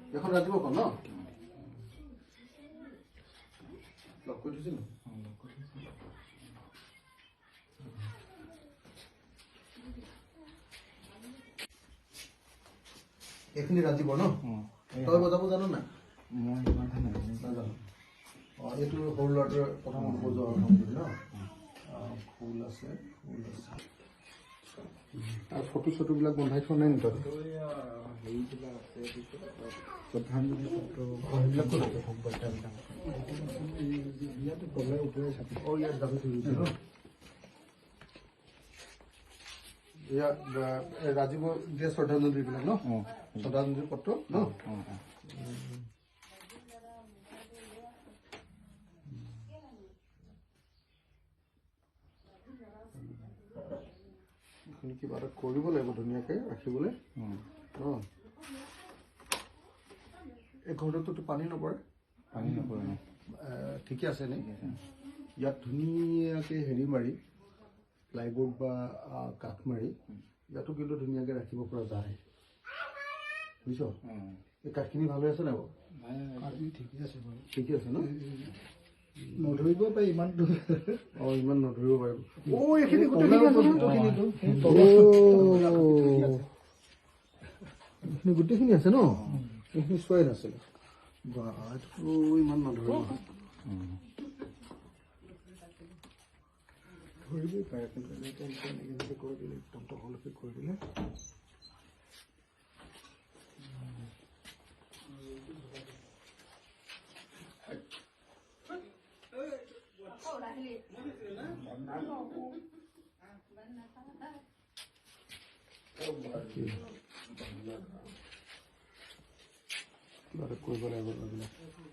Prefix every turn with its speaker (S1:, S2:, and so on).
S1: এখন ৰাতিপুৱা কম ন লগ কৰি থৈছিল এইখিনি ৰাতিপুৱা ন তই বজাব জানো নাই নাজানো এইটো সৰু ল'ৰাটোৱে প্ৰথমত বজোৱা ন ফুল আছে আৰু ফটো চটোবিলাক বনাই থোৱা নাই নেকি ৰাজীৱ দিয়ে শ্ৰদ্ধাঞ্জলিবিলাক ন শ্ৰদ্ধাঞ্জলি পত্ৰ ন কিবা এটা কৰিব লাগিব ধুনীয়াকৈ ৰাখিবলৈ এই ঘৰটোতো পানী নপৰে ঠিকে আছে নে ইয়াত ধুনীয়াকৈ হেৰি মাৰি প্লাইবোৰ্ড বা কাঠ মাৰি ইয়াতো কিন্তু ধুনীয়াকৈ ৰাখিব পৰা যায় বুজিছ এই কাঠখিনি ভাল হৈ আছে নাই বাৰু কাঠখিনি ঠিকে আছে ন নধৰিব পাৰি ইমান ইমান নধৰিব পাৰিব এইখিনি গোটেইখিনি আছে ন এইখিনি চোৱাই নাছিলে বা ইমান নধৰিব ধৰিবই পাৰে কিন্তু এনেকৈ কৰি দিলে একদম তললৈকে কৰি দিলে কিবা এটা কৰিব লাগিব